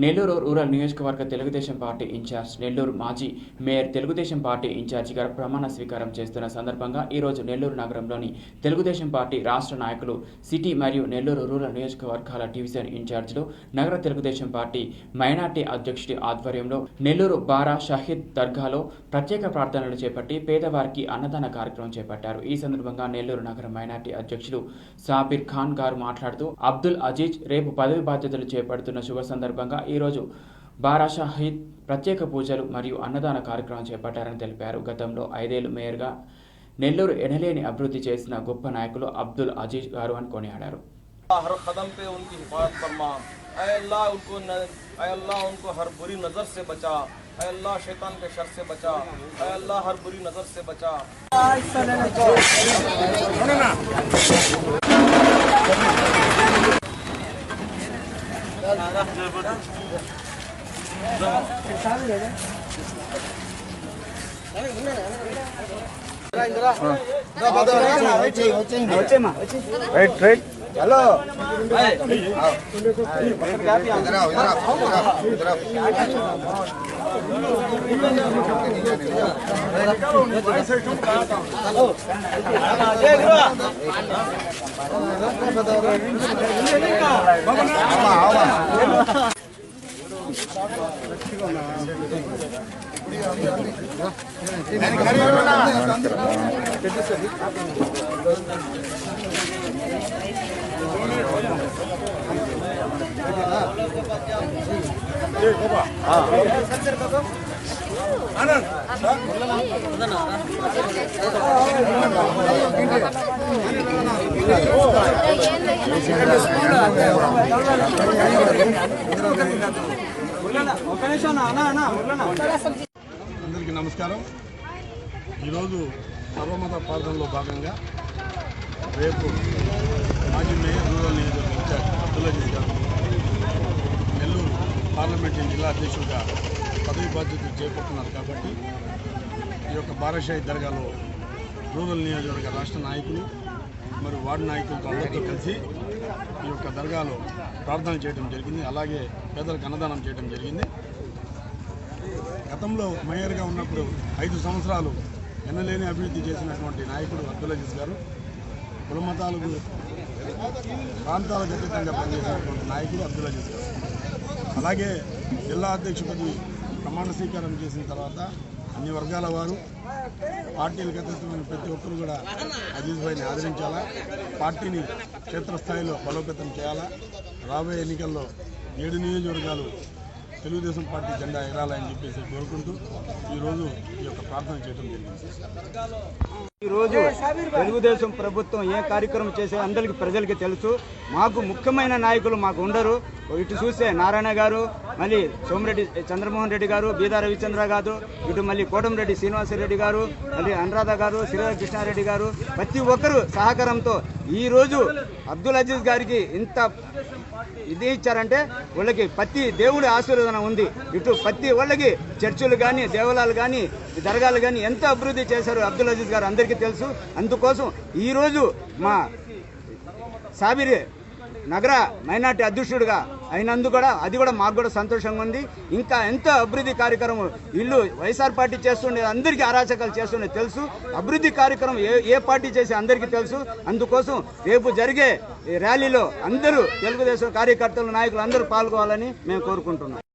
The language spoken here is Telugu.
నెల్లూరు రూరల్ నియోజకవర్గ తెలుగుదేశం పార్టీ ఇన్ఛార్జ్, నెల్లూరు మాజీ మేయర్ తెలుగుదేశం పార్టీ ఇన్ఛార్జిగా ప్రమాణ స్వీకారం చేస్తున్న సందర్భంగా ఈరోజు నెల్లూరు నగరంలోని తెలుగుదేశం పార్టీ రాష్ట్ర నాయకులు, సిటీ మరియు నెల్లూరు రూరల్ నియోజకవర్గాల డివిజన్ ఇన్ఛార్జీలు, నగర తెలుగుదేశం పార్టీ మైనార్టీ అధ్యక్షుడి ఆధ్వర్యంలో నెల్లూరు బారా షహీద్ దర్గాలో ప్రత్యేక ప్రార్థనలు చేపట్టి పేదవారికి అన్నదాన కార్యక్రమం చేపట్టారు. ఈ సందర్భంగా నెల్లూరు నగర మైనార్టీ అధ్యక్షులు సాబిర్ ఖాన్ గారు మాట్లాడుతూ, అబ్దుల్ అజీజ్ రేపు పదవి బాధ్యతలు చేపడుతున్న శుభ సందర్భంగా ఈరోజు బారా షహీద్ ప్రత్యేక పూజలు మరియు అన్నదాన కార్యక్రమం చేపట్టారని తెలిపారు. గతంలో 5 ఏళ్లు మేయర్గా నెల్లూరు ఎనలేని అభివృద్ధి చేసిన గొప్ప నాయకులు అబ్దుల్ అజీజ్ గారు అని కొనియాడారు. हर कदम पे उनकी हिफाजत फरमा, ऐ अल्लाह उनको हर बुरी नज़र से बचा, ऐ अल्लाह शैतान के शर से बचा, ऐ अल्लाह हर बुरी नज़र से बचा। రైట్ హలో అందరికీ నమస్కారం. ఈరోజు సర్వమత ప్రార్థనలో భాగంగా రేపు మాజీ మేయర్ రూరల్ నియోజకవర్గ ఇన్ఛార్జ్ అబ్దుల్ అజీజ్ గారు నెల్లూరు పార్లమెంటరీ జిల్లా అధ్యక్షుడిగా పదవి బాధ్యతలు చేపడుతున్నారు. కాబట్టి ఈ యొక్క బారా షహీద్ దర్గాలో రూరల్ నియోజకవర్గ రాష్ట్ర నాయకులు మరియు వార్డు నాయకులతో అందరితో కలిసి ఈ యొక్క దర్గాలో ప్రార్థన చేయడం జరిగింది. అలాగే పేదలకు అన్నదానం చేయడం జరిగింది. గతంలో మేయర్గా ఉన్నప్పుడు 5 సంవత్సరాలు ఎన్నలేని అభివృద్ధి చేసినటువంటి నాయకుడు అబ్దుల్ అజీజ్ గారు, కులమతాలకు ప్రాంతాలకు అతీతంగా పనిచేసినటువంటి నాయకుడు అబ్దుల్ అజీజ్ గారు. అలాగే జిల్లా అధ్యక్షుడి ప్రమాణ స్వీకారం చేసిన తర్వాత అన్ని వర్గాల వారు, పార్టీలకు అతీతమైన ప్రతి ఒక్కరు కూడా అజీజ్ భాయ్ని ఆదరించాలా, పార్టీని క్షేత్రస్థాయిలో బలోపేతం చేయాలా, రాబోయే ఎన్నికల్లో 7 నియోజకవర్గాలు తెలుగుదేశం పార్టీ జెండా ఎగరాలని చెప్పేసి కోరుకుంటూ ఈరోజు ఈ యొక్క ప్రార్థన చేయడం జరిగింది. ఈరోజు తెలుగుదేశం ప్రభుత్వం ఏ కార్యక్రమం చేసే అందరికీ ప్రజలకి తెలుసు. మాకు ముఖ్యమైన నాయకులు మాకు ఉండరు. ఇటు చూస్తే నారాయణ గారు, మళ్ళీ సోమిరెడ్డి చంద్రమోహన్ రెడ్డి గారు, బీదా రవిచంద్ర గారు, ఇటు మళ్ళీ కోటంరెడ్డి శ్రీనివాసరెడ్డి గారు, మళ్ళీ అనురాధ గారు, శ్రీరామ కృష్ణారెడ్డి గారు, ప్రతి ఒక్కరు సహకారంతో ఈరోజు అబ్దుల్ అజీజ్ గారికి ఇంత ఇది ఇచ్చారంటే వాళ్ళకి ప్రతి దేవుడి ఆశీర్వాదం ఉంది. ఇటు ప్రతి వాళ్ళకి చర్చిలు కానీ, దేవాలయాలు కానీ, దర్గాలు కానీ ఎంతో అభివృద్ధి చేశారు అబ్దుల్ అజీజ్ గారు, అందరికీ తెలుసు. అందుకోసం ఈరోజు మా సాబిర్ నగర మైనార్టీ అధ్యక్షుడిగా అయినందుకు కూడా అది కూడా మాకు కూడా సంతోషంగా ఉంది. ఇంకా ఎంతో అభివృద్ధి కార్యక్రమం ఇల్లు వైఎస్ఆర్ పార్టీ చేస్తుండే అందరికీ అరాచకాలు చేస్తుండే తెలుసు. అభివృద్ధి కార్యక్రమం ఏ పార్టీ చేసే అందరికీ తెలుసు. అందుకోసం రేపు జరిగే ర్యాలీలో అందరూ తెలుగుదేశం కార్యకర్తలు, నాయకులు అందరూ పాల్గొవాలని మేము కోరుకుంటున్నాం.